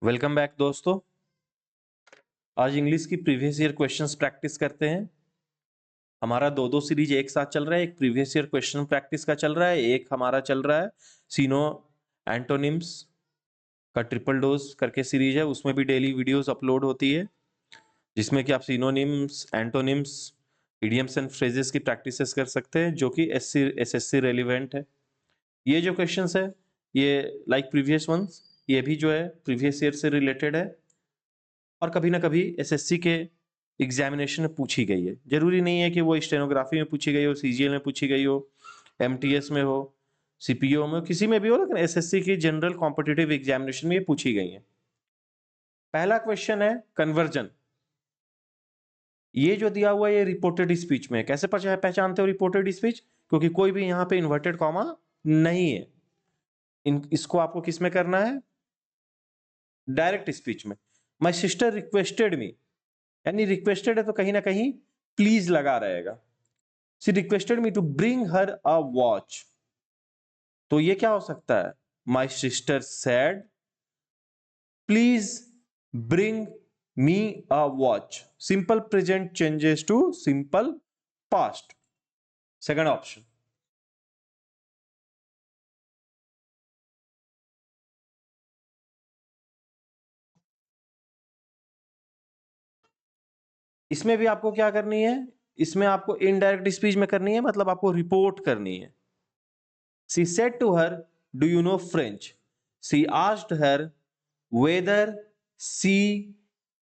Welcome back दोस्तों। आज English की प्रीवियस ईयर क्वेश्चंस प्रैक्टिस करते हैं। हमारा दो सीरीज एक साथ चल रहा है। एक प्रीवियस ईयर क्वेश्चन प्रैक्टिस का चल रहा है, एक हमारा चल रहा है सीनो एंटोनिम्स का ट्रिपल डोज करके सीरीज है। उसमें भी डेली वीडियोस अपलोड होती है जिसमें कि आप synonyms, antonyms, idioms and phrases की प्रैक्टिसेस कर सकते हैं जो कि एसएससी रेलिवेंट है। ये जो क्वेश्चंस है ये लाइक प्रीवियस वंस, ये भी जो है प्रीवियस ईयर से रिलेटेड है और कभी ना कभी एसएससी के एग्जामिनेशन में पूछी गई है। जरूरी नहीं है कि वो स्टेनोग्राफी में पूछी गई हो, सीजीएल में पूछी गई हो, एमटीएस में हो, सीपीओ में, किसी में भी हो, लेकिन एसएससी की जनरल कॉम्पिटिटिव एग्जामिनेशन में ये पूछी गई है। पहला क्वेश्चन है कन्वर्जन। ये जो दिया हुआ है ये रिपोर्टेड स्पीच में। कैसे पहचानते हो रिपोर्टेड स्पीच? क्योंकि कोई भी यहाँ पे इन्वर्टेड कॉमा नहीं है। इसको आपको किस में करना है? डायरेक्ट स्पीच में। माई सिस्टर रिक्वेस्टेड मी, यानी रिक्वेस्टेड है तो कहीं ना कहीं प्लीज लगा रहेगा। She requested me to bring her a watch, तो ये क्या हो सकता है? My sister said please bring me a watch. Simple present changes to simple past. Second option. इसमें भी आपको क्या करनी है? इसमें आपको इनडायरेक्ट स्पीच में करनी है, मतलब आपको रिपोर्ट करनी है। She said to her, do you know French? She asked her whether she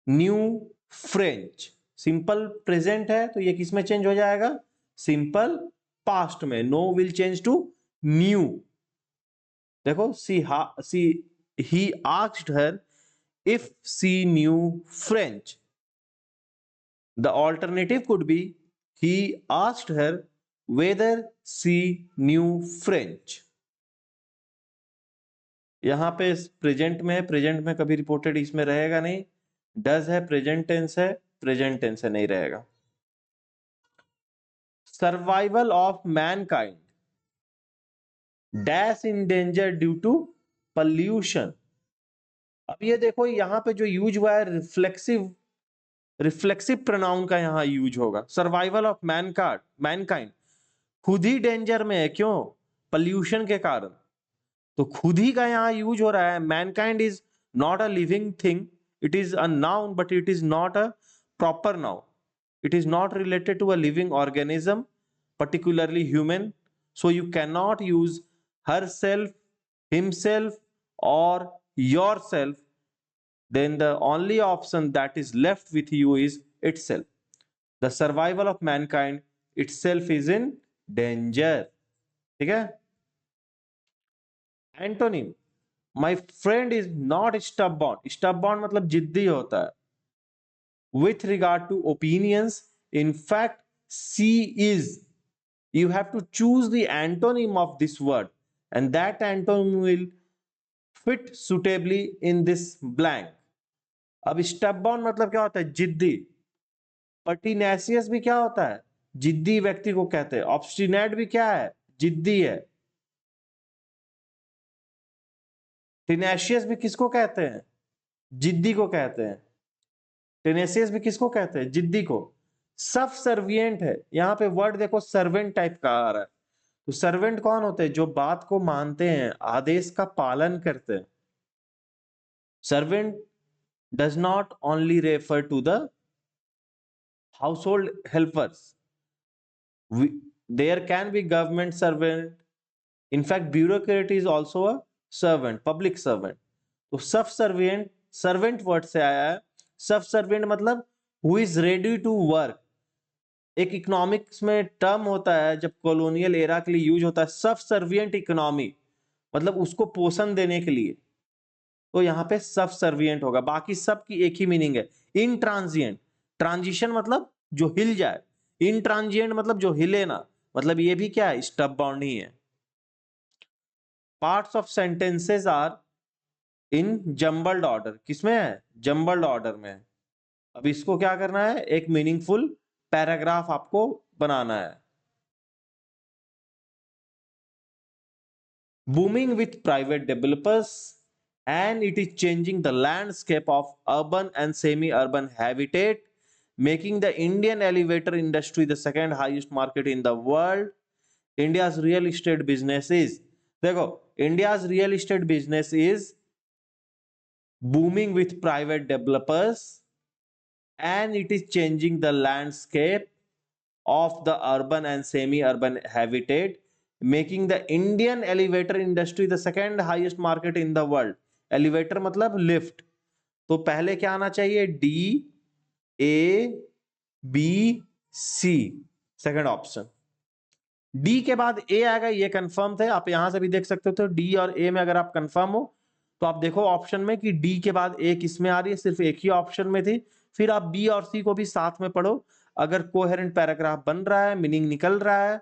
knew French. Simple present है तो ये किस में चेंज हो जाएगा? सिंपल पास्ट में। Know will change to knew. देखो he asked her if she knew French. The alternative could be he asked her whether she knew French. यहां पे प्रेजेंट में है, प्रेजेंट में कभी रिपोर्टेड इसमें रहेगा नहीं। डज है, प्रेजेंट टेंस है, प्रेजेंट टेंस है, नहीं रहेगा। Survival of mankind dash in danger due to pollution. अब ये देखो यहां पे जो यूज हुआ है रिफ्लेक्सिव, रिफ्लेक्सिव प्रोनाउन का यहां यूज होगा। सर्वाइवल ऑफ मैनकाइंड खुद ही डेंजर में है। क्यों? पॉल्यूशन के कारण। तो खुद ही का यहां यूज हो रहा है। Mankind is not a living thing, it is a noun but it is not a proper noun. It is not related to a living organism, particularly human, so you cannot use herself, himself or yourself. Then the only option that is left with you is itself. The survival of mankind itself is in danger. ठीक है? Antonym, my friend is not stubborn. Stubborn मतलब जिद्दी होता है। With regard to opinions, in fact she is. You have to choose the antonym of this word and that antonym will fit suitably in this blank. अब stubborn मतलब क्या होता है? जिद्दी। pertinacious भी क्या होता है? जिद्दी व्यक्ति को कहते हैं। obstinate भी क्या है? जिद्दी है। tenacious भी किसको कहते हैं? जिद्दी को कहते हैं। tenacious भी किसको कहते हैं? जिद्दी को। सबसर्विएंट है, यहां पे वर्ड देखो सर्वेंट टाइप का आ रहा है। तो सर्वेंट कौन होते हैं? जो बात को मानते हैं, आदेश का पालन करते हैं। Servant does not only refer to the household helpers. There can be government servant. In fact, bureaucrat is also a servant, public servant. तो subservient servant word से आया है। subservient मतलब who is ready to work। एक economics में term होता है जब कॉलोनियल एरा के लिए यूज होता है, सबसर्विएंट इकोनॉमी, मतलब उसको पोषण देने के लिए। तो यहाँ पे सबसर्विएंट होगा। बाकी सब की एक ही मीनिंग है। इनट्रांजिएंट, ट्रांजिशन मतलब जो हिल जाए, इनट्रांजिएंट मतलब जो हिले ना, मतलब ये भी क्या है? स्टबबॉर्न ही है। Parts of sentences are in jumbled order. किसमें है? जम्बल्ड ऑर्डर में। अब इसको क्या करना है? एक मीनिंगफुल पैराग्राफ आपको बनाना है। Booming with private developers and it is changing the landscape of urban and semi-urban habitat, making the Indian elevator industry the second highest market in the world. India's real estate business is, देखो, India's real estate business is booming with private developers and it is changing the landscape of the urban and semi-urban habitat, making the Indian elevator industry the second highest market in the world. Elevator मतलब lift, तो पहले क्या आना चाहिए? D A B C, second option. D के बाद ए आएगा, ये कंफर्म थे, आप यहां से भी देख सकते हो। तो डी और ए में अगर आप कंफर्म हो तो आप देखो ऑप्शन में कि डी के बाद ए किस में आ रही है, सिर्फ एक ही ऑप्शन में थी। फिर आप बी और सी को भी साथ में पढ़ो, अगर कोहेरेंट पैराग्राफ बन रहा है, मीनिंग निकल रहा है,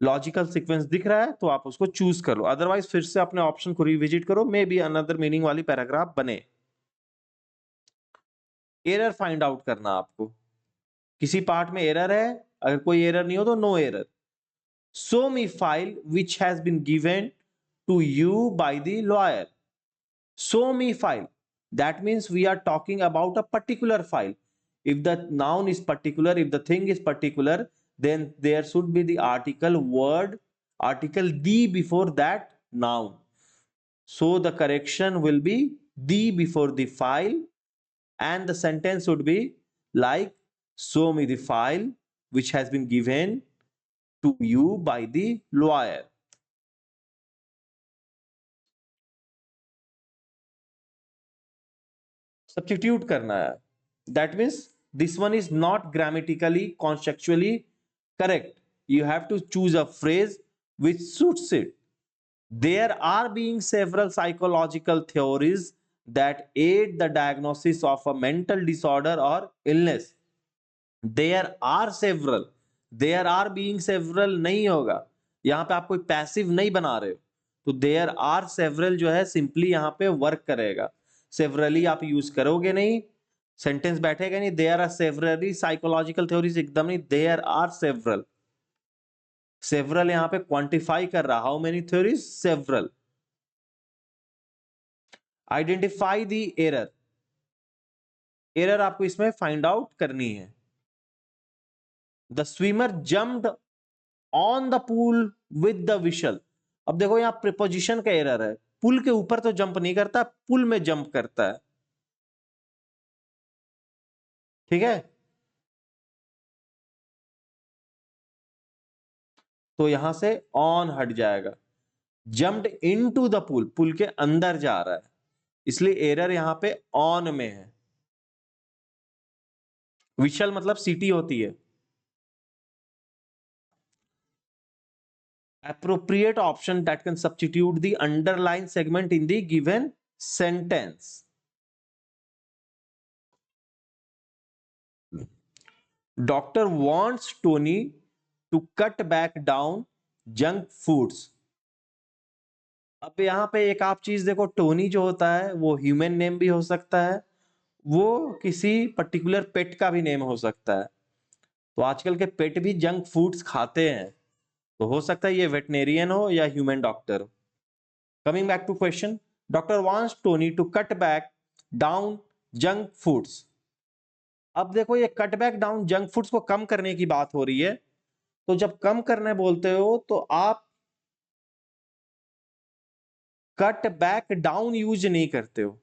लॉजिकल सीक्वेंस दिख रहा है, तो आप उसको चूज कर लो। अदरवाइज फिर से अपने ऑप्शन को रिविजिट करो, मे बी अनदर मीनिंग वाली पैराग्राफ बने। एरर फाइंड आउट करना आपको, किसी पार्ट में एरर है, अगर कोई एरर नहीं हो तो no error. Show me file which has been given to you by the lawyer. Show me file. That means we are talking about a particular file. If the noun is particular, if the thing is particular, then there should be the article word, article the before that noun. So the correction will be the before the file, and the sentence would be like, show me the file which has been given to you by the lawyer. Substitute करना है, that means this one is not grammatically conceptually correct. You have to choose a phrase which suits it. There are being several psychological theories that aid the diagnosis of a mental disorder or illness. There are several, there are being several नहीं होगा, यहां पे आप कोई passive नहीं बना रहे हो, तो there are several जो है सिंपली यहां पे वर्क करेगा। सेवरली आप यूज करोगे नहीं, सेंटेंस बैठेगा नहीं। there are severally psychological theories एकदम नहीं, there are several। सेवरल यहां पे क्वांटिफाई कर रहा, how many theories, several. Identify the error, error आपको इसमें फाइंड आउट करनी है। The swimmer jumped on the pool with the whistle. अब देखो यहां प्रीपोजिशन का एरर है, पुल के ऊपर तो जंप नहीं करता, पुल में जंप करता है, ठीक है। तो यहां से ऑन हट जाएगा। जम्प्ड इनटू द पूल, पुल के अंदर जा रहा है, इसलिए एरर यहां पे ऑन में है। विशल मतलब सीटी होती है। Appropriate option that can substitute the underlined segment in the given sentence. Doctor wants Tony to cut back down junk foods. अब यहां पे एक आप चीज देखो, टोनी जो होता है वो ह्यूमन नेम भी हो सकता है, वो किसी पर्टिकुलर पेट का भी नेम हो सकता है। तो आजकल के पेट भी जंक फूड्स खाते हैं, तो हो सकता है ये वेटनेरियन हो या ह्यूमन डॉक्टर हो। Coming back to question, doctor wants Tony to cut back down junk foods. अब देखो ये cut back down junk foods को कम करने की बात हो रही है, तो जब कम करने बोलते हो तो आप कट बैक डाउन यूज नहीं करते हो,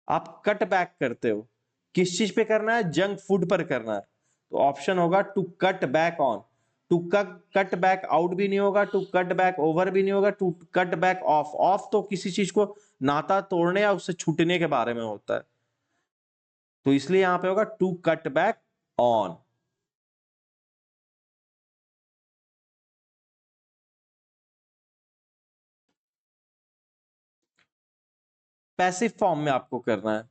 आप कट बैक करते हो। किस चीज पे करना है? जंक फूड पर करना है, तो ऑप्शन होगा to cut back on. To cut back out भी नहीं होगा, टू कट बैक ओवर भी नहीं होगा, to cut back off. Off तो किसी चीज को नाता तोड़ने या उससे छूटने के बारे में होता है, तो इसलिए यहां पे होगा to cut back on. Passive form में आपको करना है।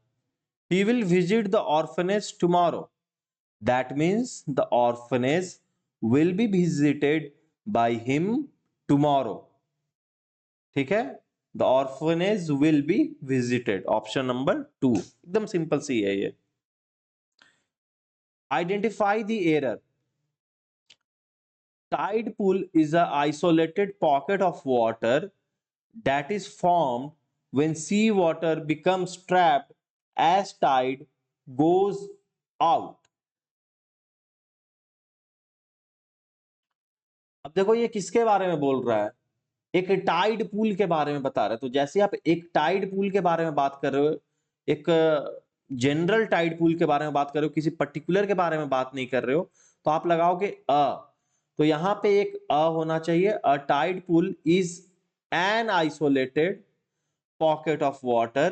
He will visit the orphanage tomorrow, that means the orphanage will be visited by him tomorrow, ठीक है। The orphanage will be visited, option number 2, एकदम सिंपल सी है ये। Identify the error. Tide pool is an isolated pocket of water that is formed when sea water becomes trapped as tide goes out. अब देखो ये किसके बारे में बोल रहा है, एक टाइड पूल के बारे में बता रहा है। तो जैसे आप एक टाइड पूल के बारे में बात कर रहे हो, एक जनरल टाइड पूल के बारे में बात कर रहे हो, किसी पर्टिकुलर के बारे में बात नहीं कर रहे हो, तो आप लगाओगे अ। तो यहां पे एक अ होना चाहिए। A tide pool is an isolated pocket of water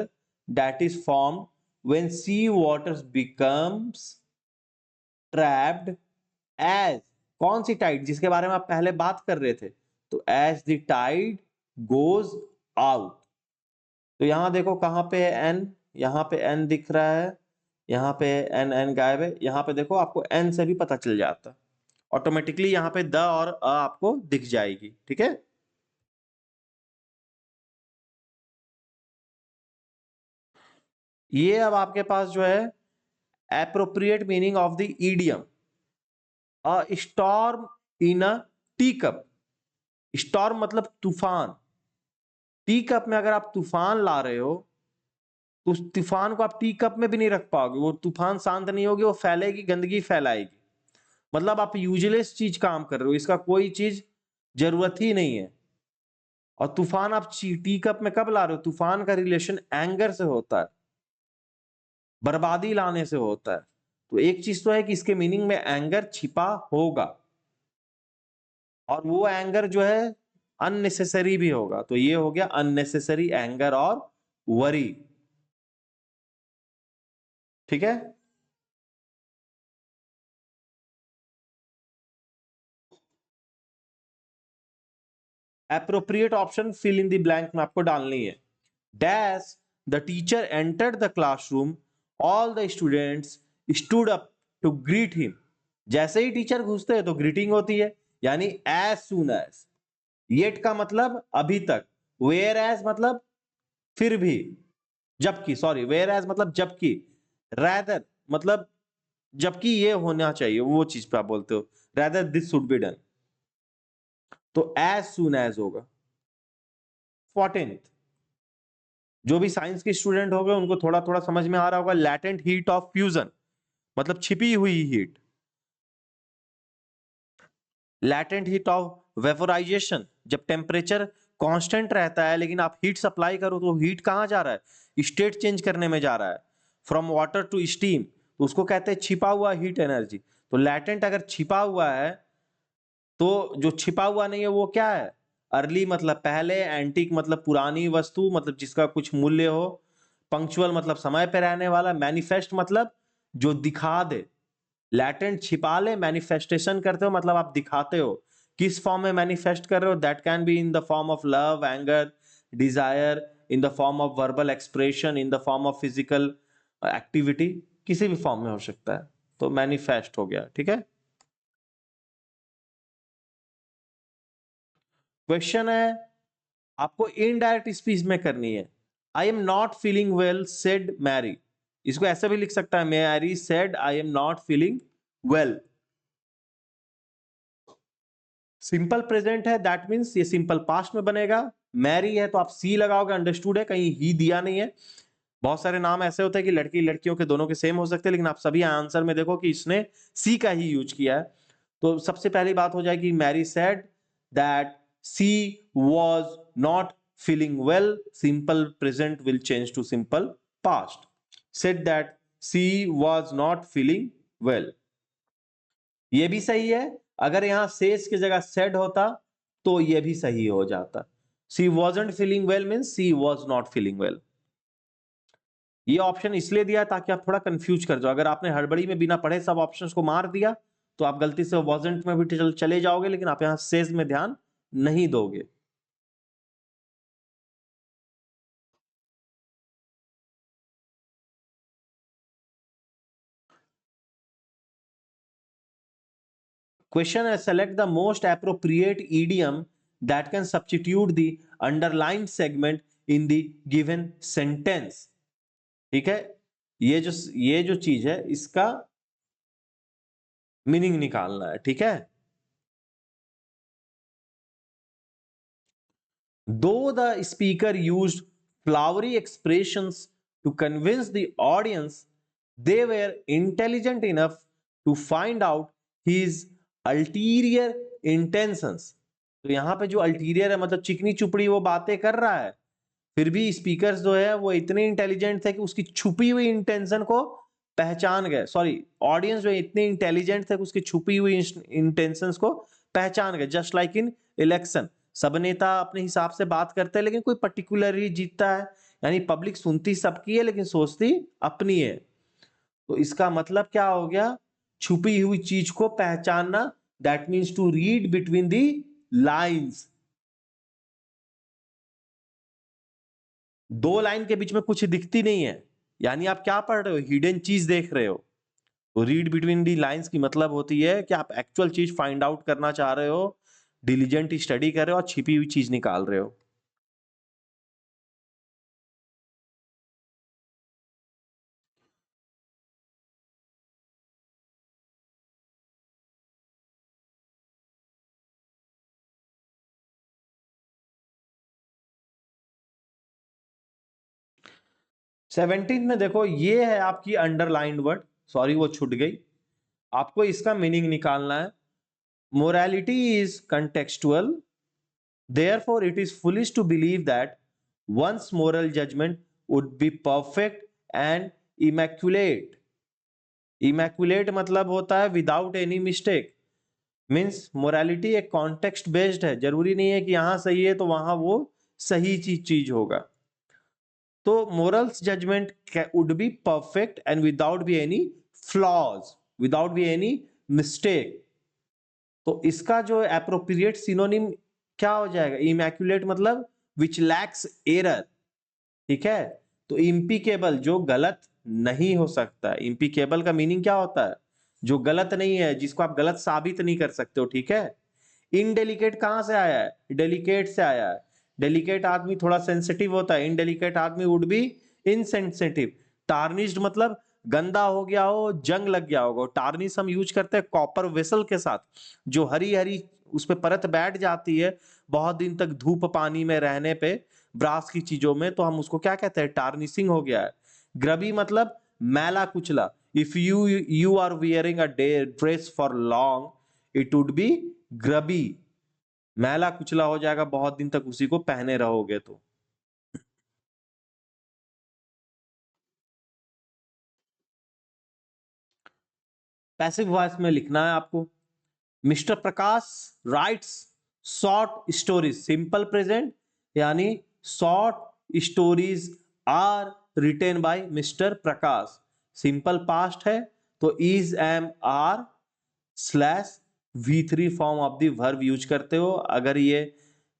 that is formed when sea water becomes trapped as, कौन सी टाइड, जिसके बारे में आप पहले बात कर रहे थे, तो as the tide goes out। तो यहां देखो कहां पे है एन, यहां पे एन दिख रहा है, यहां पे एन, एन गायब है, यहां पे देखो आपको एन से भी पता चल जाता, ऑटोमेटिकली यहां पे द और अ आपको दिख जाएगी। ठीक है, ये अब आपके पास जो है appropriate meaning of the idiom, a storm in a teacup। Storm मतलब तूफान, टी कप में अगर आप तूफान ला रहे हो तो उस तूफान को आप टी कप में भी नहीं रख पाओगे, वो तूफान शांत नहीं होगी, वो फैलेगी, गंदगी फैलाएगी। मतलब आप यूजलेस चीज काम कर रहे हो, इसका कोई चीज जरूरत ही नहीं है। और तूफान आप टी कप में कब ला रहे हो, तूफान का रिलेशन एंगर से होता है, बर्बादी लाने से होता है। तो एक चीज तो है कि इसके मीनिंग में एंगर छिपा होगा, और वो एंगर जो है अननेसेसरी भी होगा। तो ये हो गया अननेसेसरी एंगर और वरी। ठीक है, appropriate option fill in the blank में आपको डालनी है। Dash the teacher entered the classroom, all the students stood up to greet him. जैसे ही टीचर घुसते हैं तो ग्रीटिंग होती है, यानी एज सून एज। येट का मतलब अभी तक, वेयर एज मतलब फिर भी, जबकि, सॉरी, वेयर एज मतलब जबकि, रैदर मतलब जबकि ये होना चाहिए, वो चीज पे आप बोलते हो, rather this should be done. तो एज सून एज होगा। 14th, जो भी साइंस के स्टूडेंट हो गए उनको थोड़ा थोड़ा समझ में आ रहा होगा, लैटेंट हीट ऑफ फ्यूजन मतलब छिपी हुई heat, latent heat of vaporisation जब टेम्परेचर कांस्टेंट रहता है लेकिन आप हीट सप्लाई करो तो हीट कहां जा रहा है, स्टेट चेंज करने में जा रहा है, फ्रॉम वाटर टू स्टीम, तो उसको कहते हैं छिपा हुआ हीट एनर्जी। तो लैटेंट अगर छिपा हुआ है, तो जो छिपा हुआ नहीं है वो क्या है, अर्ली मतलब पहले, एंटीक मतलब पुरानी वस्तु मतलब जिसका कुछ मूल्य हो, पंक्चुअल मतलब समय पे रहने वाला, मैनिफेस्ट मतलब जो दिखा दे, लैटेंट छिपा ले, मैनिफेस्टेशन करते हो मतलब आप दिखाते हो। किस फॉर्म में मैनिफेस्ट कर रहे हो, that can be in the form of love, anger, desire, in the form of verbal expression, in the form of physical activity, किसी भी फॉर्म में हो सकता है। तो मैनिफेस्ट हो गया। ठीक है, क्वेश्चन है आपको इनडायरेक्ट स्पीच में करनी है। I am not feeling well said Mary, इसको ऐसे भी लिख सकता है, Mary said I am not feeling well. Simple present है, दैट मींस ये सिंपल पास्ट में बनेगा। मैरी है तो आप सी लगाओगे, अंडरस्टूड है, कहीं ही दिया नहीं है। बहुत सारे नाम ऐसे होते हैं कि लड़की लड़कियों के दोनों के सेम हो सकते हैं, लेकिन आप सभी आंसर में देखो कि इसने सी का ही यूज किया है। तो सबसे पहली बात हो जाएगी, Mary said that she was not feeling well, simple present will change to simple past. Said that she was not feeling well, ये भी सही है। अगर यहां सेज की जगह सेड होता तो ये भी सही हो जाता। She wasn't feeling well means she was not feeling well. ये ऑप्शन इसलिए दिया ताकि आप थोड़ा कंफ्यूज कर जाओ। अगर आपने हड़बड़ी में बिना पढ़े सब ऑप्शंस को मार दिया तो आप गलती से वॉजंट में भी चले जाओगे, लेकिन आप यहां सेज में ध्यान नहीं दोगे। क्वेश्चन है select the most appropriate idiom that can substitute the underline segment in the given sentence. ठीक है, ये जो चीज है इसका मीनिंग निकालना है। ठीक है, दो the speaker used flowery expressions to convince the audience they were intelligent enough to find out his ulterior intentions. तो यहाँ पे जो अल्टीरियर है मतलब चिकनी चुपड़ी वो बातें कर रहा है, फिर भी स्पीकर्स जो है वो इतने इंटेलिजेंट थे कि उसकी छुपी हुई इंटेंशन को पहचान गए। सॉरी, ऑडियंस जो इतने इंटेलिजेंट थे कि उसकी छुपी हुई इंटेंशंस को पहचान गए। जस्ट लाइक इन इलेक्शन, सब नेता अपने हिसाब से बात करते हैं लेकिन कोई पर्टिकुलर ही जीतता है, यानी पब्लिक सुनती सबकी है लेकिन सोचती अपनी है। तो इसका मतलब क्या हो गया, छुपी हुई चीज को पहचानना, that means to read between the lines. दो लाइन के बीच में कुछ दिखती नहीं है, यानी आप क्या पढ़ रहे हो, हिडन चीज देख रहे हो। तो रीड बिटवीन दी लाइंस की मतलब होती है कि आप एक्चुअल चीज फाइंड आउट करना चाह रहे हो, डिलीजेंट स्टडी कर रहे हो और छिपी हुई चीज निकाल रहे हो। सेवनटीन में देखो, ये है आपकी अंडरलाइंड वर्ड, सॉरी वो छूट गई, आपको इसका मीनिंग निकालना है। Morality is contextual, therefore it is foolish to believe that one's moral judgment would be perfect and immaculate. immaculate मतलब होता है without any mistake. Means morality एक कॉन्टेक्स्ट बेस्ड है, जरूरी नहीं है कि यहां सही है तो वहां वो सही चीज होगा। तो morals judgment would be perfect and without be any flaws, without be any mistake. तो इसका जो एप्रोप्रिएट सिनोनिम क्या हो जाएगा, इमैक्युलेट मतलब विच लैक्स एरर, ठीक है। तो इम्पिकेबल जो गलत नहीं हो सकता है, इम्पिकेबल का मीनिंग क्या होता है, जो गलत नहीं है, जिसको आप गलत साबित नहीं कर सकते हो, ठीक है। इनडेलिकेट कहां से आया है, डेलिकेट से आया है। डेलिकेट आदमी थोड़ा सेंसिटिव होता है, इनडेलिकेट आदमी वुड बी इनसेंसिटिव। टार्निश्ड मतलब गंदा हो गया हो, जंग लग गया होगा। टार्निश हम यूज करते हैं कॉपर वेसल के साथ, जो हरी हरी उस पर परत बैठ जाती है बहुत दिन तक धूप पानी में रहने पे ब्रास की चीजों में, तो हम उसको क्या कहते हैं, टार्निशिंग हो गया है। ग्रबी मतलब मैला कुचला, if you are wearing a dress for long it would be grubby, मैला कुचला हो जाएगा बहुत दिन तक उसी को पहने रहोगे तो। पैसिव वॉइस में लिखना है आपको, Mr Prakash writes short stories, simple present यानी short stories are written by Mr Prakash. Simple past है तो is am are slash V3 form of the verb use करते हो। अगर ये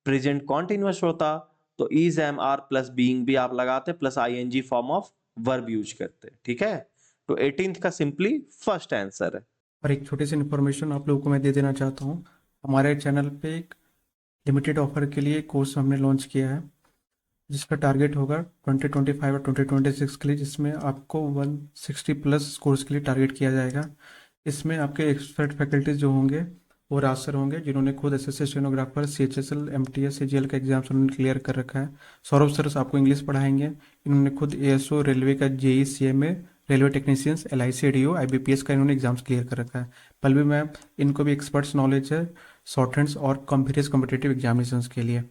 प्रेजेंट कॉन्टिन्यूअस होता तो is am are plus being भी आप लगाते, plus ING form of verb use करते, ठीक है। तो 18th का सिंपली फर्स्ट आंसर है। और एक छोटी सी इन्फॉर्मेशन आप लोगों को मैं दे देना चाहता हूँ, हमारे चैनल पे एक लिमिटेड ऑफर के लिए कोर्स हमने लॉन्च किया है जिसका टारगेट होगा 2025 और 2026 के लिए, जिसमें आपको 160 प्लस कोर्स के लिए टारगेट किया जाएगा। इसमें आपके एक्सपर्ट फैकल्टीज जो होंगे वो राज सर होंगे, जिन्होंने खुद SSC stenographer, CHSL, MTS, CGL का एग्जाम्स उन्होंने क्लियर कर रखा है। सौरभ सर आपको इंग्लिश पढ़ाएंगे, इन्होंने खुद ASO, रेलवे का JEE, CMA, railway technicians, LIC, ADO, IBPS का इन्होंने एग्जाम्स क्लियर कर रखा है। पल्लवी मैम, इनको भी एक्सपर्ट्स नॉलेज है शॉर्ट हैंड्स और वेरियस कॉम्पिटेटिव एग्जामिनेशंस के लिए।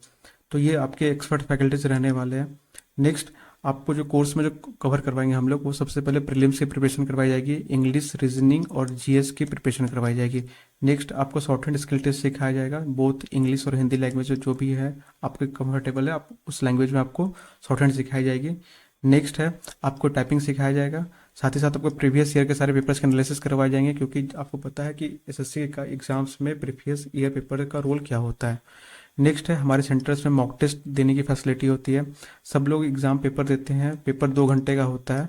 तो ये आपके एक्सपर्ट फैकल्टीज रहने वाले हैं। नेक्स्ट आपको जो कोर्स में जो कवर करवाएंगे हम लोग, वो सबसे पहले प्रीलिम्स की प्रिपरेशन करवाई जाएगी, इंग्लिश, रीजनिंग और GS की प्रिपरेशन करवाई जाएगी। नेक्स्ट आपको शॉर्ट हैंड स्किल टेस्ट सिखाया जाएगा, बोथ इंग्लिश और हिंदी लैंग्वेज जो भी है आपके कंफर्टेबल है, आप उस लैंग्वेज में आपको शॉर्ट हैंड सिखाई जाएगी। नेक्स्ट है आपको टाइपिंग सिखाया जाएगा, साथ ही साथ आपको प्रीवियस ईयर के सारे पेपर्स के एनालिसिस करवाए जाएंगे, क्योंकि आपको पता है कि SSC का एग्जाम्स में प्रीवियस ईयर पेपर का रोल क्या होता है। नेक्स्ट है हमारे सेंटर्स में मॉक टेस्ट देने की फैसिलिटी होती है। सब लोग एग्ज़ाम पेपर देते हैं, पेपर 2 घंटे का होता है,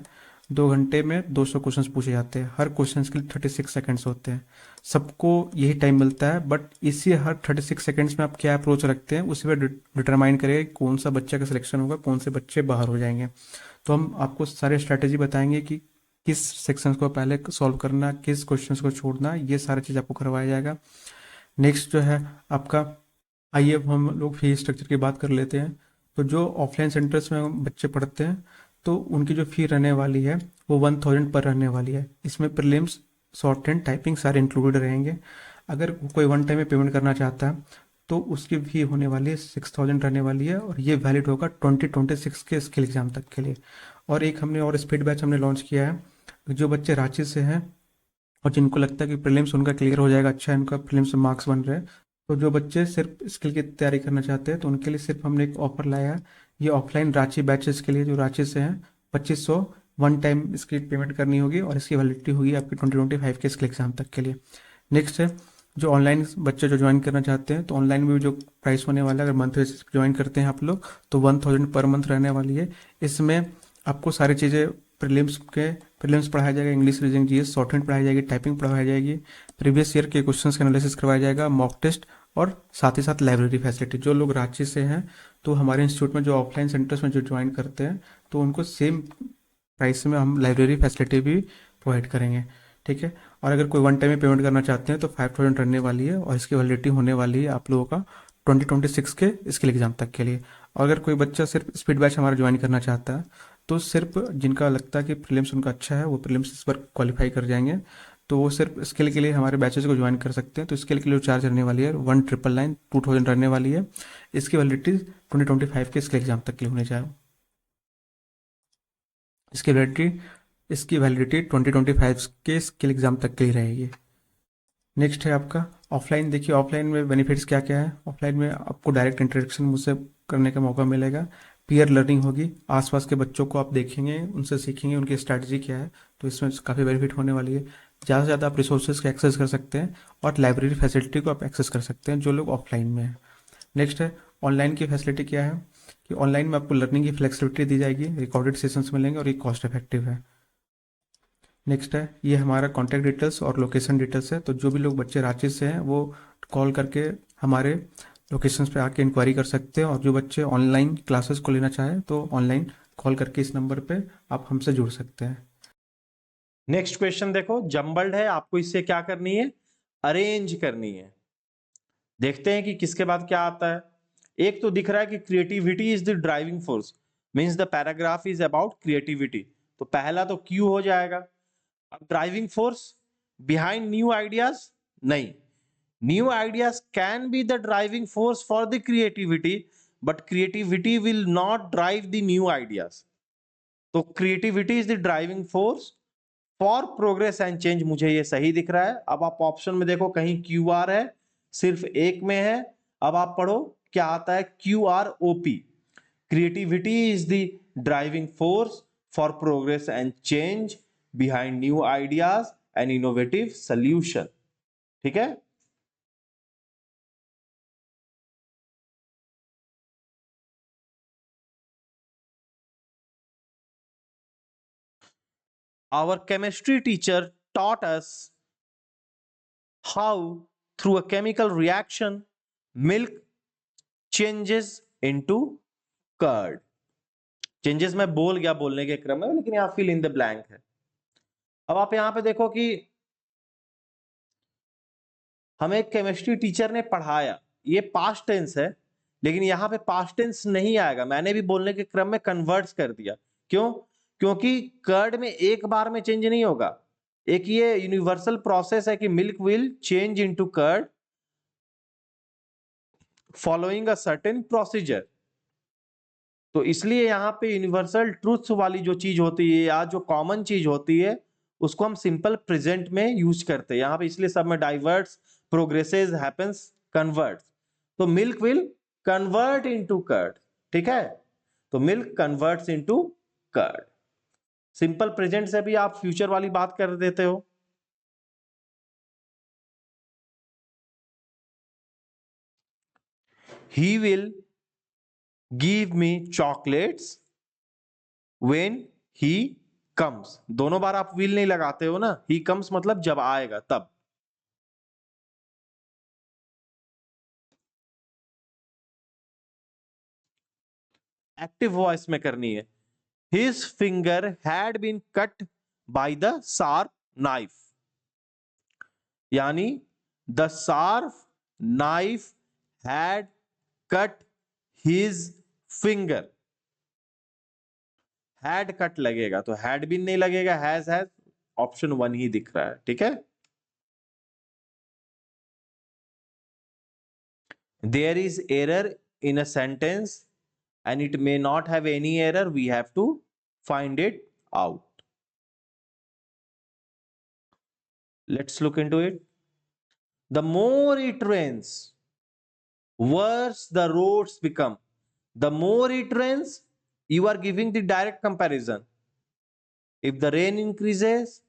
2 घंटे में 200 क्वेश्चंस पूछे जाते हैं, हर क्वेश्चन के लिए 36 सेकंड्स होते हैं। सबको यही टाइम मिलता है, बट इसी हर 36 सेकंड्स में आप क्या अप्रोच रखते हैं उसी पर डिटरमाइन करेगा कौन सा बच्चा का सिलेक्शन होगा, कौन से बच्चे बाहर हो जाएंगे। तो हम आपको सारे स्ट्रैटेजी बताएंगे कि किस सेक्शंस को पहले सॉल्व करना, किस क्वेश्चंस को छोड़ना, ये सारा चीज़ आपको करवाया जाएगा। नेक्स्ट जो है आपका, आइए अब हम लोग फी स्ट्रक्चर की बात कर लेते हैं। तो जो ऑफलाइन सेंटर्स में बच्चे पढ़ते हैं तो उनकी जो फ़ी रहने वाली है वो 1000 पर रहने वाली है। इसमें प्रीलिम्स, शॉर्ट हैंड, टाइपिंग सारे इंक्लूडेड रहेंगे। अगर कोई वन टाइम में पेमेंट करना चाहता है तो उसकी फ़ी होने वाली है 6000 रहने वाली है, और ये वैलिड होगा 2026 के स्किल एग्ज़ाम तक के लिए। और एक हमने और स्पीड बैच हमने लॉन्च किया है। जो बच्चे रांची से हैं और जिनको लगता है कि प्रीलिम्स उनका क्लियर हो जाएगा, अच्छा है, उनका प्रीलिम्स में मार्क्स बन रहे हैं, तो जो बच्चे सिर्फ स्किल की तैयारी करना चाहते हैं तो उनके लिए सिर्फ हमने एक ऑफर लाया है। ये ऑफलाइन रांची बैचेस के लिए, जो रांची से हैं, 2500 वन टाइम इसकी पेमेंट करनी होगी और इसकी वैलिडिटी होगी आपकी 2025 के स्किल एग्जाम तक के लिए। नेक्स्ट है जो ऑनलाइन बच्चे जो ज्वाइन करना चाहते हैं, तो ऑनलाइन में भी जो प्राइस होने वाला है, अगर मंथ बेसिस पे ज्वाइन करते हैं आप लोग तो 1000 पर मंथ रहने वाली है। इसमें आपको सारी चीज़ें प्रीलिम्स पढ़ाया जाएगा, English, reasoning, GS, short hand पढ़ाई जाएगी, टाइपिंग पढ़ाई जाएगी, प्रीवियस ईयर के क्वेश्चंस का एनालिसिस करवाया जाएगा, मॉक टेस्ट, और साथ ही साथ लाइब्रेरी फैसिलिटी। जो लोग रांची से हैं तो हमारे इंस्टीट्यूट में जो ऑफलाइन सेंटर्स में जो ज्वाइन करते हैं तो उनको सेम प्राइस में हम लाइब्रेरी फैसिलिटी भी प्रोवाइड करेंगे, ठीक है। और अगर कोई वन टाइम में पेमेंट करना चाहते हैं तो 5000 रहने वाली है और इसकी वैलिडिटी होने वाली है आप लोगों का 2026 के स्किल एग्जाम तक के लिए। और अगर कोई बच्चा सिर्फ स्पीड बैच हमारा ज्वाइन करना चाहता है तो सिर्फ जिनका लगता है कि प्रीलिम्स उनका अच्छा है, वो प्रीलिम्स इस पर क्वालिफाई कर जाएंगे, तो वो सिर्फ स्किल के लिए हमारे बैचेस को ज्वाइन कर सकते हैं। तो स्किल के लिए चार्ज रहने वाली है 1999 2000 रहने वाली है। इसकी वैलिडिटी 2025 के स्किल एग्जाम तक के लिए होने चाहिए। इसकी वैलिडिटी 2025 के स्किल एग्जाम तक के लिए रहेगी। नेक्स्ट है आपका ऑफलाइन। देखिए ऑफलाइन में बेनिफिट्स क्या क्या है। ऑफलाइन में आपको डायरेक्ट इंटरेक्शन मुझसे करने का मौका मिलेगा, पीयर लर्निंग होगी, आसपास के बच्चों को आप देखेंगे, उनसे सीखेंगे उनकी स्ट्रैटेजी क्या है, तो इसमें काफ़ी बेनिफिट होने वाली है। ज़्यादा से ज़्यादा आप रिसोर्सेज का एक्सेस कर सकते हैं और लाइब्रेरी फैसिलिटी को आप एक्सेस कर सकते हैं जो लोग ऑफलाइन में हैं। नेक्स्ट है ऑनलाइन की फैसिलिटी क्या है कि ऑनलाइन में आपको लर्निंग की फ्लेक्सिबिलिटी दी जाएगी, रिकॉर्डेड सेशंस मिलेंगे और ये कॉस्ट इफेक्टिव है। नेक्स्ट है ये हमारा कॉन्टैक्ट डिटेल्स और लोकेशन डिटेल्स है, तो जो भी लोग बच्चे रांची से हैं वो कॉल करके हमारे लोकेशंस पे आके इंक्वायरी कर सकते हैं, और जो बच्चे ऑनलाइन क्लासेस को लेना चाहें तो ऑनलाइन कॉल करके इस नंबर पे आप हमसे जुड़ सकते हैं। नेक्स्ट क्वेश्चन देखो, जम्बल्ड है, आपको इससे क्या करनी है, अरेंज करनी है। देखते हैं कि किसके बाद क्या आता है। एक तो दिख रहा है कि creativity is the driving force, means the paragraph is about creativity, तो पहला तो क्यू हो जाएगा। अब driving force behind new ideas, नहीं, new ideas can be the driving force for the creativity, but creativity will not drive the new ideas. तो creativity is the driving force for progress and change, मुझे ये सही दिख रहा है। अब आप ऑप्शन में देखो कहीं क्यू आर है, सिर्फ एक में है। अब आप पढ़ो क्या आता है, Q R O P, creativity is the driving force for progress and change behind new ideas and innovative solution, ठीक है। Our chemistry teacher taught us how through a chemical reaction milk changes into curd. Changes मैं बोल गया बोलने के क्रम में, लेकिन यहां फिल इन द ब्लैंक है। अब आप यहां पे देखो कि हमें केमिस्ट्री टीचर ने पढ़ाया, ये पास्ट टेंस है, लेकिन यहां पे पास्ट टेंस नहीं आएगा, मैंने भी बोलने के क्रम में कन्वर्ट्स कर दिया। क्यों? क्योंकि कर्ड में एक बार में चेंज नहीं होगा। एक ये यूनिवर्सल प्रोसेस है कि milk will change into curd following a certain procedure. तो इसलिए यहाँ पे यूनिवर्सल ट्रूथ्स वाली जो चीज होती है या जो कॉमन चीज होती है उसको हम सिंपल प्रेजेंट में यूज करते हैं यहाँ पे, इसलिए सब में डाइवर्ट्स, प्रोग्रेसेस, हैपेंस, कन्वर्ट्स। तो milk will convert into curd, ठीक है। तो milk converts into curd. Simple present से भी आप फ्यूचर वाली बात कर देते हो। He will give me chocolates when he comes, दोनों बार आप will नहीं लगाते हो ना, he comes मतलब जब आएगा तब। एक्टिव वॉइस में करनी है। his finger had been cut by the sharp knife, यानी the sharp knife had cut his finger, had cut लगेगा तो हैड भी नहीं लगेगा, हैज ऑप्शन 1 ही दिख रहा है, ठीक है। There is error in a sentence and it may not have any error, we have to find it out. Let's look into it. The more it rains, worse the roads become. The more it rains, you are giving the direct comparison. If the rain increases,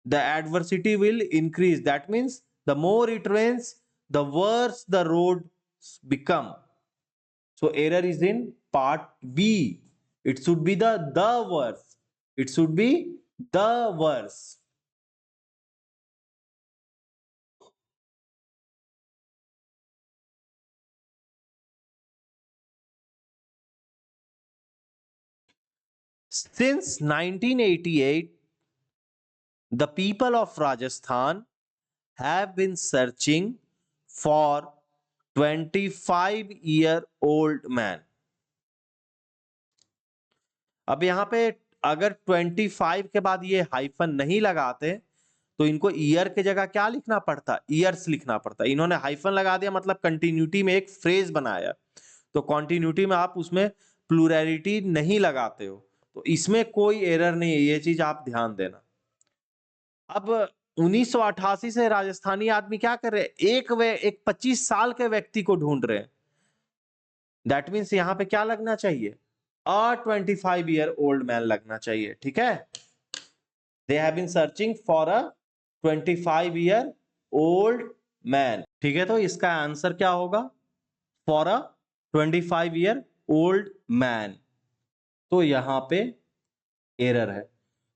the adversity will increase. That means the more it rains, the worse the roads become. So error is in part B. It should be the worse. It should be the worse. Since 1988, the people of Rajasthan have been searching for 25-year-old man. अब यहां पे अगर 25 के बाद ये hyphen नहीं लगाते तो इनको ईयर के जगह क्या लिखना पड़ता, ईयर्स लिखना पड़ता। इन्होंने हाइफन लगा दिया मतलब कंटिन्यूटी में एक फ्रेज बनाया, तो कंटिन्यूटी में आप उसमें प्लूरैलिटी नहीं लगाते हो, तो इसमें कोई एरर नहीं है, ये चीज आप ध्यान देना। अब 1988 से राजस्थानी आदमी क्या कर रहे हैं, एक 25 साल के व्यक्ति को ढूंढ रहे हैं। दैट मीन्स यहां पे क्या लगना चाहिए, अ 25-year-old मैन लगना चाहिए, ठीक है। They have been searching for a 25-year-old man, ठीक है। तो इसका आंसर क्या होगा, फॉर अ 25-year-old मैन। तो यहां पे एरर है।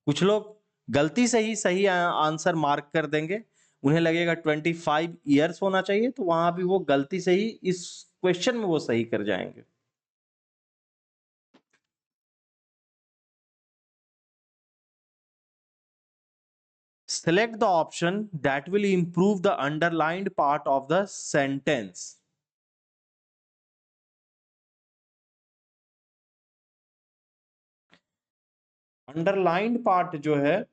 कुछ लोग गलती से ही सही आंसर मार्क कर देंगे, उन्हें लगेगा 25 इयर्स होना चाहिए, तो वहां भी वो गलती से ही इस क्वेश्चन में वो सही कर जाएंगे। Select the option that will improve the underlined part of the sentence. Underlined part जो है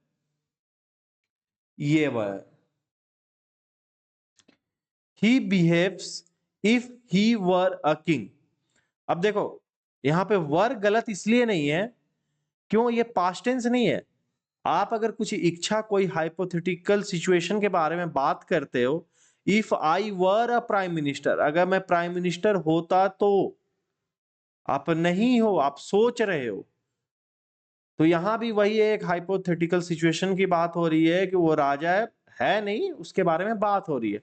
ये वह है, he behaves if he were a king. अब देखो यहां पे वर गलत इसलिए नहीं है, क्यों, ये पास्ट टेंस नहीं है। आप अगर कुछ इच्छा, कोई हाइपोथेटिकल सिचुएशन के बारे में बात करते हो, if I were a prime minister, अगर मैं प्राइम मिनिस्टर होता तो, आप नहीं हो, आप सोच रहे हो, तो यहां भी वही एक हाइपोथेटिकल सिचुएशन की बात हो रही है कि वो राजा है नहीं, उसके बारे में बात हो रही है।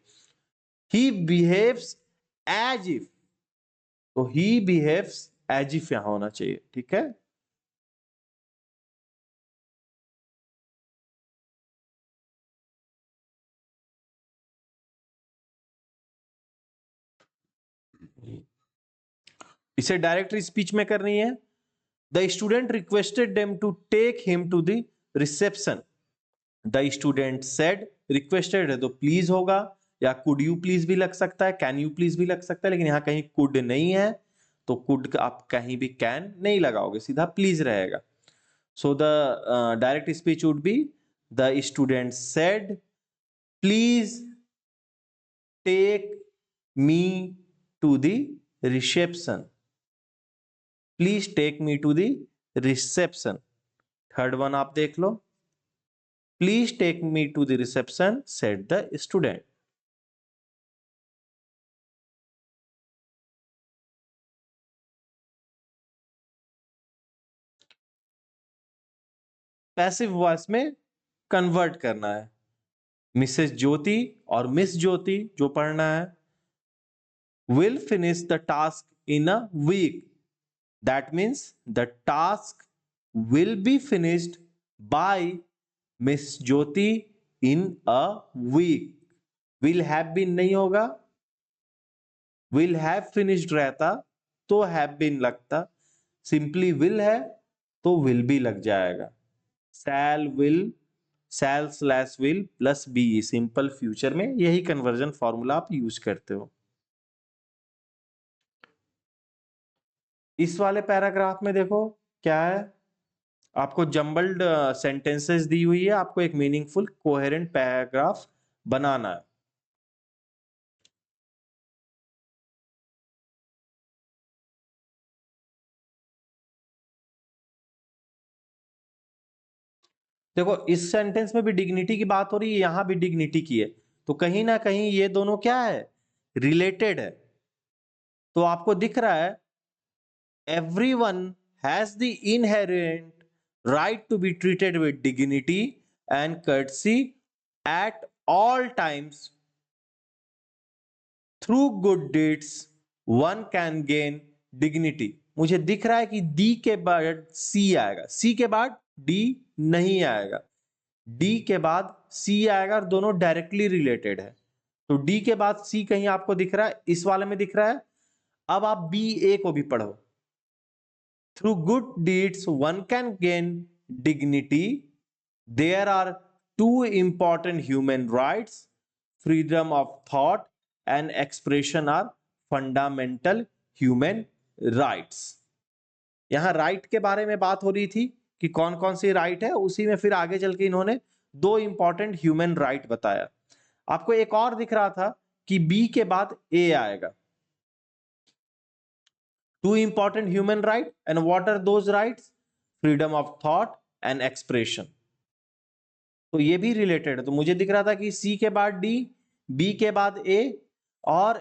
ही बिहेव्स एज इफ, तो ही बिहेव्स एज इफ यहां होना चाहिए, ठीक है। इसे डायरेक्ट स्पीच में करनी है। The student requested them to take him to the reception. The student said, requested है तो प्लीज होगा, या कुड यू प्लीज भी लग सकता है, कैन यू प्लीज भी लग सकता है, लेकिन यहां कहीं कुड नहीं है, तो कुड आप कहीं भी कैन नहीं लगाओगे, सीधा प्लीज रहेगा। So the direct speech would be, the student said please take me to the reception, please take me to the reception. Third one आप देख लो, please take me to the reception said the student. Passive voice में convert करना है। Mrs ज्योति और miss ज्योति जो पढ़ना है, will finish the task in a week. That means the task will be finished by Miss Jyoti in a week. Will have been नहीं होगा, will have finished रहता तो have been लगता, simply will है तो will भी लग जाएगा। shall will, shall slash will plus be, simple future में यही कन्वर्जन फॉर्मूला आप यूज करते हो। इस वाले पैराग्राफ में देखो क्या है, आपको जम्बल्ड सेंटेंसेस दी हुई है, आपको एक मीनिंगफुल कोहेरेंट पैराग्राफ बनाना है। देखो इस सेंटेंस में भी डिग्निटी की बात हो रही है, यहां भी डिग्निटी की है, तो कहीं ना कहीं ये दोनों क्या है, रिलेटेड है। तो आपको दिख रहा है everyone has the inherent right to be treated with dignity and courtesy at all times. Through good deeds one can gain dignity. मुझे दिख रहा है कि डी के बाद सी आएगा, सी के बाद डी नहीं आएगा, डी के बाद सी आएगा, और दोनों डायरेक्टली रिलेटेड है। तो डी के बाद सी कहीं आपको दिख रहा है, इस वाले में दिख रहा है। अब आप बी ए को भी पढ़ो। Through good deeds one can gain dignity. There are two important human rights: freedom of thought and expression are fundamental human rights. यहां राइट के बारे में बात हो रही थी कि कौन कौन सी राइट है, उसी में फिर आगे चल के इन्होंने दो इंपॉर्टेंट ह्यूमन राइट बताया। आपको एक और दिख रहा था कि बी के बाद ए आएगा। Two important human rights, and what are those rights? Freedom of thought and expression. तो ये भी रिलेटेड है। तो मुझे दिख रहा था कि सी के बाद डी, बी के बाद ए, और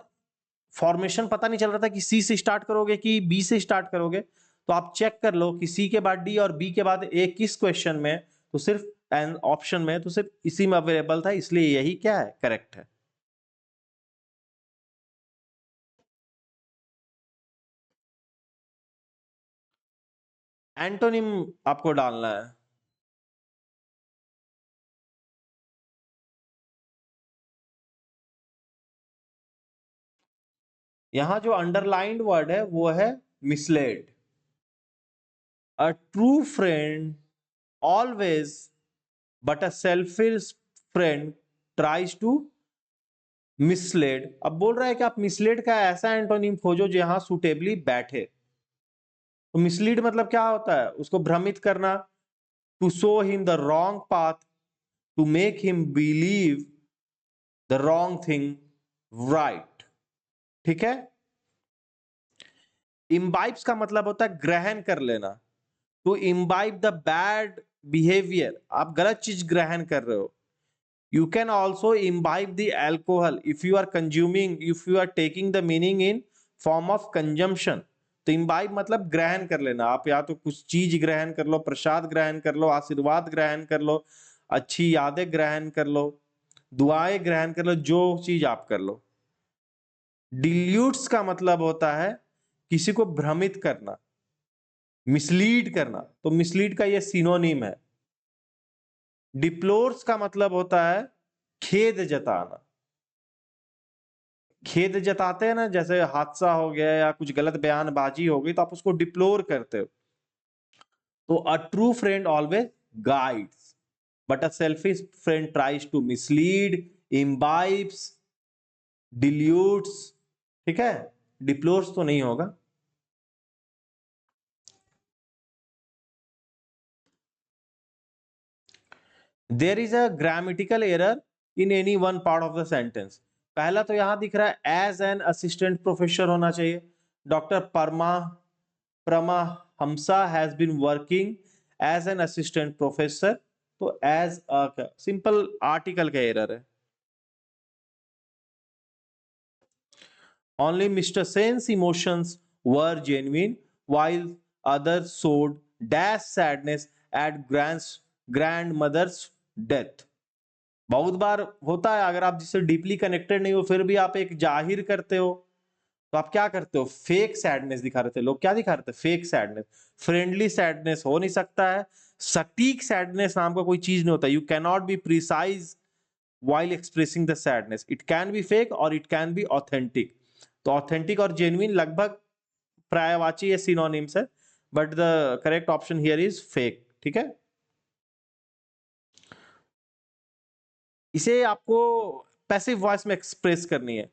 फॉर्मेशन पता नहीं चल रहा था कि सी से स्टार्ट करोगे कि बी से स्टार्ट करोगे। तो आप चेक कर लो कि सी के बाद डी और बी के बाद ए किस क्वेश्चन में, तो सिर्फ एन ऑप्शन में, तो सिर्फ इसी में अवेलेबल था, इसलिए यही क्या है, करेक्ट है। एंटोनिम आपको डालना है। यहां जो अंडरलाइंड वर्ड है वो है misled. A true friend always, but a selfish friend tries to mislead. अब बोल रहा है कि आप मिसलेड का ऐसा एंटोनिम खोजो जो यहां सुटेबली बैठे। तो मिसलीड मतलब क्या होता है, उसको भ्रमित करना, to show him the wrong path, to make him believe the wrong thing right. ठीक है। इम्बाइब्स का मतलब होता है ग्रहण कर लेना, to imbibe the bad behaviour, आप गलत चीज ग्रहण कर रहे हो। You can also imbibe the alcohol if you are consuming, if you are taking the meaning in form of consumption. तो imbibe मतलब ग्रहण कर लेना, आप या तो कुछ चीज ग्रहण कर लो, प्रसाद ग्रहण कर लो, आशीर्वाद ग्रहण कर लो, अच्छी यादें ग्रहण कर लो, दुआएं ग्रहण कर लो, जो चीज आप कर लो। डिल्यूट्स का मतलब होता है किसी को भ्रमित करना, मिसलीड करना, तो मिसलीड का ये सिनोनिम है। डिप्लोर्स का मतलब होता है खेद जताना, खेद जताते हैं ना, जैसे हादसा हो गया या कुछ गलत बयानबाजी हो गई तो आप उसको डिप्लोर करते हो। तो a true friend always guides, but a selfish friend tries to mislead, imbibes, dilutes. ठीक है, डिप्लोर्स तो नहीं होगा। There is a grammatical error in any one part of the sentence. पहला तो यहां दिख रहा है एज एन असिस्टेंट प्रोफेसर होना चाहिए। Doctor Parama Hamsa has been working as an assistant professor, तो एज अ सिंपल आर्टिकल का एरर है। Only Mr Sen's emotions were genuine while others showed dash sadness at grandmother's death. बहुत बार होता है, अगर आप जिससे डीपली कनेक्टेड नहीं हो फिर भी आप एक जाहिर करते हो, तो आप क्या करते हो, फेक सैडनेस दिखा रहे थे। लोग क्या दिखा रहे थे, फेक सैडनेस। फ्रेंडली सैडनेस हो नहीं सकता है, सटीक सैडनेस नाम का कोई चीज नहीं होता। You can not be precise while expressing the sadness. It can be fake or it can be authentic. तो ऑथेंटिक और जेन्युइन लगभग पर्यायवाची या सिनोनिम्स है, but the correct option here is fake. ठीक है, इसे आपको पैसिव वॉइस में एक्सप्रेस करनी है।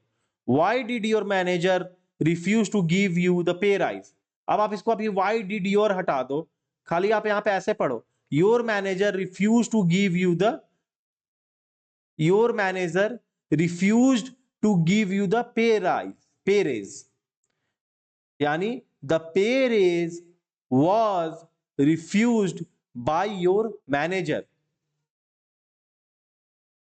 Why did your manager refuse to give you the pay rise? अब आप इसको अभी वाई डिड योर हटा दो, खाली आप यहां पे ऐसे पढ़ो, your manager refuse to give you the, your manager refused to give you the pay raise, यानी the pay raise was refused by your manager।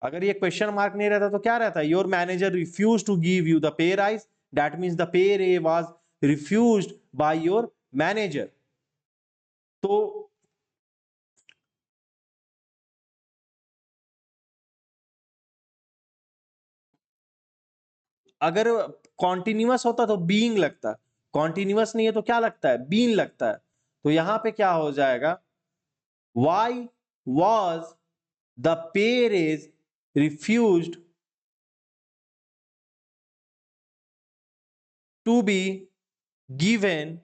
अगर ये क्वेश्चन मार्क नहीं रहता तो क्या रहता है, your manager refuse to give you the pay rise, that means the pay raise was refused by your manager. तो अगर कॉन्टिन्यूअस होता तो बीइंग लगता, कॉन्टिन्यूअस नहीं है तो क्या लगता है, बीन लगता है। तो यहां पे क्या हो जाएगा, why was the pay raise refused to be given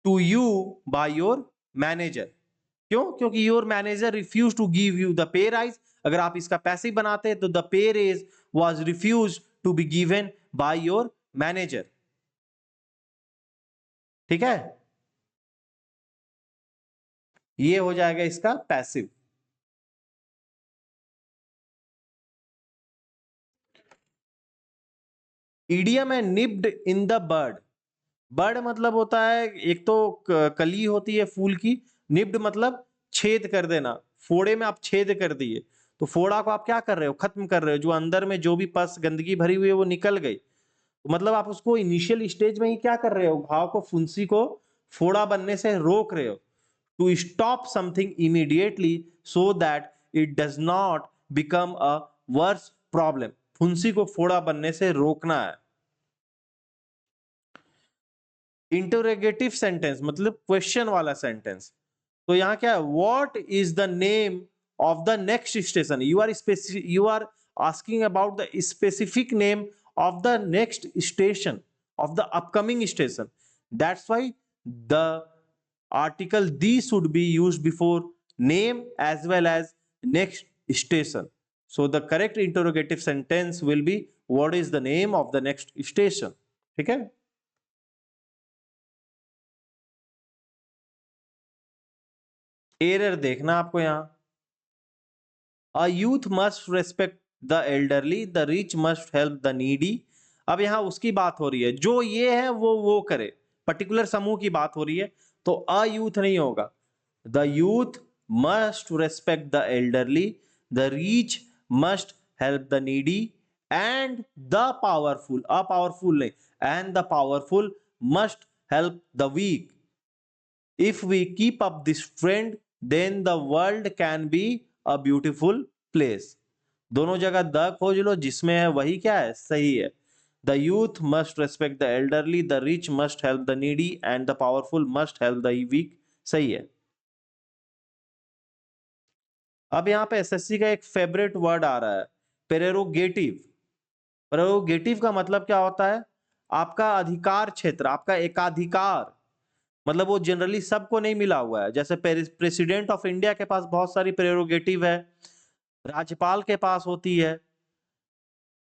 to you by your manager. क्यों, क्योंकि your manager refuse to give you the pay rise. अगर आप इसका पैसिव बनाते तो the pay raise was refuse to be given by your manager. ठीक है, ये हो जाएगा इसका पैसिव। इडियम है nipped in the bird. Bird मतलब होता है, एक तो कली होती है फूल की, निप्ड मतलब छेद कर देना, फोड़े में आप छेद कर दिए, तो फोड़ा को आप क्या कर रहे हो, खत्म कर रहे हो, जो अंदर में जो भी पस गंदगी भरी हुई है वो निकल गई। तो मतलब आप उसको इनिशियल स्टेज में ही क्या कर रहे हो, घाव को, फुंसी को फोड़ा बनने से रोक रहे हो, to stop something immediately so that it does not become a worse problem. फुंसी को फोड़ा बनने से रोकना है। इंटरोगेटिव सेंटेंस मतलब क्वेश्चन वाला सेंटेंस, तो यहां क्या है, what is the name of the next station, you are asking about the specific name of the next station, of the upcoming station. That's why the article the should be used before name as well as next station. So the correct interrogative sentence will be what is the name of the next station. ठीक है, error देखना आपको यहां, A youth must respect the elderly, the rich must help the needy। अब यहां उसकी बात हो रही है, जो ये है वो करे, पर्टिकुलर समूह की बात हो रही है, तो अ यूथ नहीं होगा। The youth must respect the elderly, the rich must help the needy, and the powerful, a powerful नहीं, and the powerful must help the weak. If we keep up this trend, then the world can be a beautiful place। दोनों जगह the खोज लो, जिसमें है वही क्या है, सही है। The youth must respect the elderly, the rich must help the needy, and the powerful must help the weak। सही है। अब यहाँ पे एसएससी का एक फेवरेट वर्ड आ रहा है, प्रेरोगेटिव। प्रेरोगेटिव का मतलब क्या होता है, आपका अधिकार क्षेत्र, आपका एकाधिकार, मतलब वो जनरली सबको नहीं मिला हुआ है। जैसे प्रेसिडेंट ऑफ इंडिया के पास बहुत सारी प्रेरोगेटिव है, राज्यपाल के पास होती है।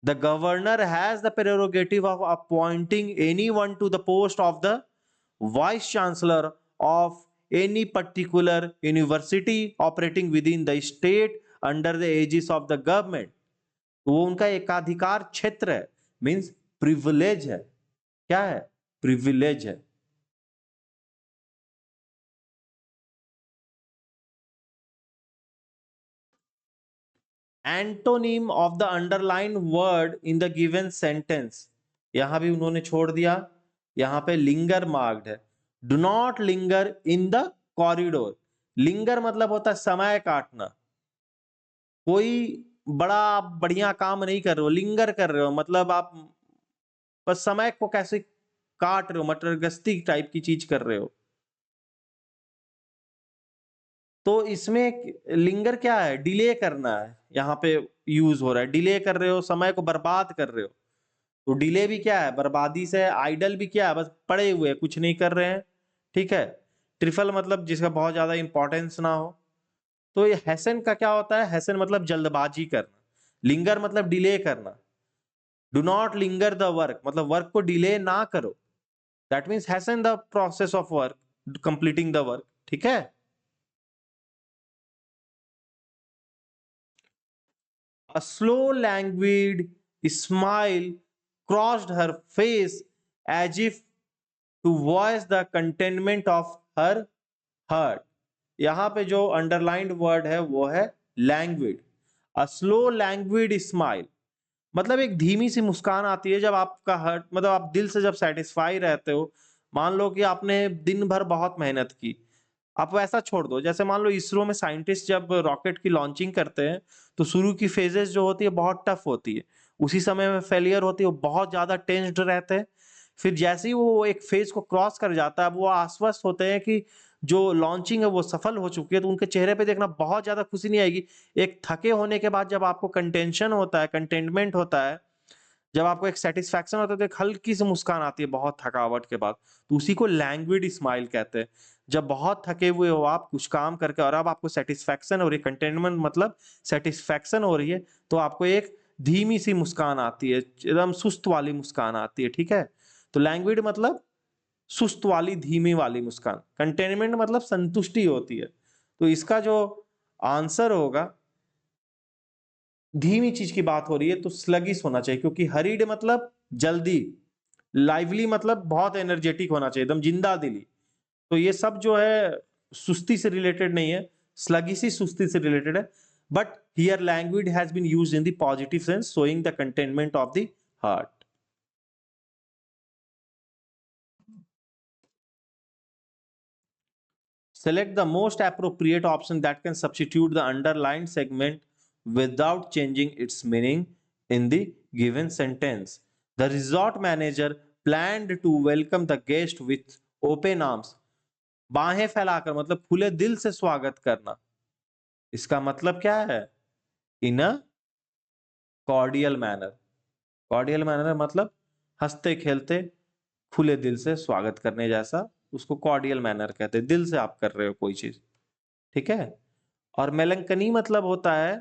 The governor has the prerogative of appointing anyone to the post of the vice chancellor of any particular university operating within the state under the aegis of the government. वो उनका एकाधिकार क्षेत्र है, मीन्स प्रिविलेज है। क्या है, privilege है। Antonym of the underline word in the given sentence, यहां भी उन्होंने छोड़ दिया, यहां पे लिंगर मार्क्ड है। Do not linger in the corridor. Linger मतलब होता है समय काटना, कोई बड़ा बढ़िया काम नहीं कर रहे हो, लिंगर कर रहे हो, मतलब आप बस समय को कैसे काट रहे हो, मटरगस्ती टाइप की चीज कर रहे हो। तो इसमें लिंगर क्या है, डिले करना है, यहाँ पे यूज हो रहा है। डिले कर रहे हो, समय को बर्बाद कर रहे हो, तो डिले भी क्या है, बर्बादी से। आइडल भी क्या है, बस पड़े हुए कुछ नहीं कर रहे हैं। ठीक है, ट्रिफल मतलब जिसका बहुत ज्यादा इंपॉर्टेंस ना हो। तो ये हैसन का क्या होता है, हैसन मतलब जल्दबाजी करना, लिंगर मतलब डिले करना। Do not linger the work मतलब वर्क को डिले ना करो। That means hasten the process of work, completing the work, ठीक है। A slow, languid smile crossed her face as if to voice the contentment of her heart. यहां पे जो underlined word है वो है लैंग्विड। अ स्लो लैंग्विड स्माइल मतलब एक धीमी सी मुस्कान आती है जब आपका हर्ट, मतलब आप दिल से जब सेटिस्फाई रहते हो। मान लो कि आपने दिन भर बहुत मेहनत की, आप वैसा छोड़ दो, जैसे मान लो इसरो में साइंटिस्ट जब रॉकेट की लॉन्चिंग करते हैं तो शुरू की फेजेस जो होती है बहुत टफ होती है, उसी समय में फेलियर होती है, वो बहुत ज्यादा टेंस्ड रहते हैं। फिर जैसे ही वो एक फेज को क्रॉस कर जाता है, वो आश्वस्त होते हैं कि जो लॉन्चिंग है वो सफल हो चुकी है, तो उनके चेहरे पे देखना बहुत ज्यादा खुशी नहीं आएगी। एक थके होने के बाद जब आपको कंटेंशन होता है, कंटेनमेंट होता है, जब आपको एक सेटिस्फैक्शन होता है, तो एक हल्की सी मुस्कान आती है बहुत थकावट के बाद, तो उसी को लैंग्विड स्माइल कहते हैं। जब बहुत थके हुए हो आप कुछ काम करके और अब आपको सेटिस्फैक्शन हो रही है, कंटेनमेंट मतलब सेटिस्फैक्शन हो रही है, तो आपको एक धीमी सी मुस्कान आती है, एकदम सुस्त वाली मुस्कान आती है, ठीक है। तो लैंग्विड मतलब सुस्त वाली, धीमी वाली मुस्कान। कंटेनमेंट मतलब संतुष्टि होती है। तो इसका जो आंसर होगा, धीमी चीज की बात हो रही है तो स्लगिश होना चाहिए, क्योंकि हरीड मतलब जल्दी, लाइवली मतलब बहुत एनर्जेटिक होना चाहिए, एकदम जिंदा दिली। तो ये सब जो है सुस्ती से रिलेटेड नहीं है, स्लगिश ही सुस्ती से रिलेटेड है। But here language has been used in the positive sense, showing the contentment of the heart. Select the most appropriate option that can substitute the underlined segment without changing its meaning in the given sentence. The resort manager planned to welcome the guest with open arms. बाहें फैलाकर मतलब खुले दिल से स्वागत करना। इसका मतलब क्या है? इन अ कॉर्डियल मैनर। कॉर्डियल मैनर मतलब हंसते खेलते खुले दिल से स्वागत करने जैसा, उसको कॉर्डियल मैनर कहते हैं, दिल से आप कर रहे हो कोई चीज, ठीक है। और मेलंकनी मतलब होता है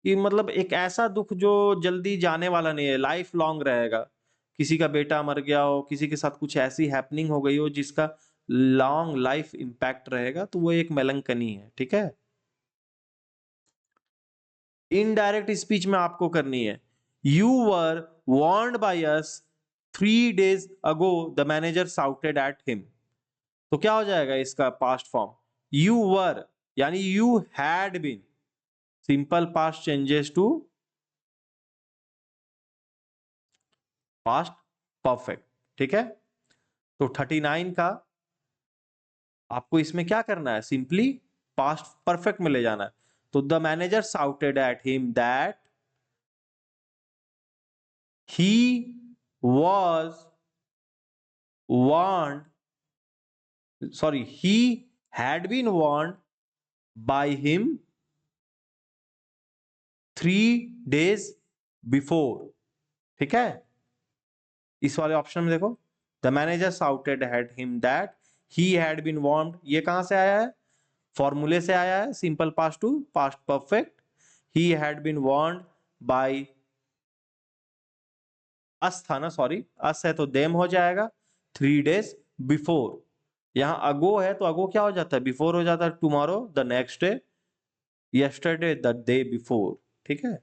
कि मतलब एक ऐसा दुख जो जल्दी जाने वाला नहीं है, लाइफ लॉन्ग रहेगा। किसी का बेटा मर गया हो, किसी के साथ कुछ ऐसी हैपनिंग हो गई हो जिसका लॉन्ग लाइफ इंपैक्ट रहेगा, तो वो एक मेलंकनी है, ठीक है। इनडायरेक्ट स्पीच में आपको करनी है, you were warned by us 3 days ago the manager shouted at him. तो क्या हो जाएगा इसका पास्ट फॉर्म? यू वर यानी you had been, simple past changes to past perfect, ठीक है। तो 39 का आपको इसमें क्या करना है, सिंपली पास्ट परफेक्ट में ले जाना है। तो the manager shouted at him that he was warned, sorry he had been warned by him 3 days before, ठीक है। इस वाले ऑप्शन में देखो, the manager shouted at him that he had been warned, ये कहां से आया है? फॉर्मूले से आया है, simple past to past perfect. He had been warned by us था ना, सॉरी अस है तो देम हो जाएगा, 3 days बिफोर। यहां अगो है तो अगो क्या हो जाता है, बिफोर हो जाता है, tomorrow the next day, yesterday the day before, ठीक है।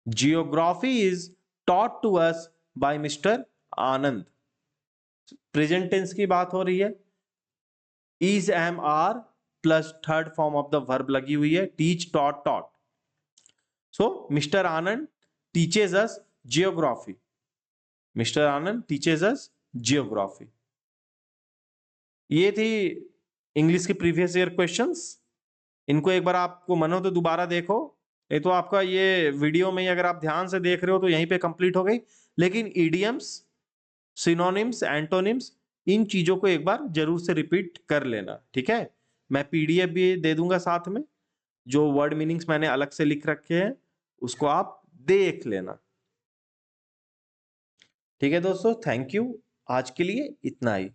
Geography is taught to us by Mister Anand. Present tense की बात हो रही है, is am are plus third form of the verb लगी हुई है, teach taught taught. So Mister Anand teaches us geography, Mister Anand teaches us geography. ये थी इंग्लिश के प्रीवियस ईयर क्वेश्चंस। इनको एक बार आपको मन हो तो दोबारा देखो, नहीं तो आपका ये वीडियो में अगर आप ध्यान से देख रहे हो तो यहीं पे कंप्लीट हो गई। लेकिन इडियम्स, सिनोनिम्स, एंटोनिम्स, इन चीजों को एक बार जरूर से रिपीट कर लेना, ठीक है। मैं पीडीएफ भी दे दूंगा साथ में, जो वर्ड मीनिंग्स मैंने अलग से लिख रखे हैं उसको आप देख लेना, ठीक है दोस्तों। थैंक यू, आज के लिए इतना ही।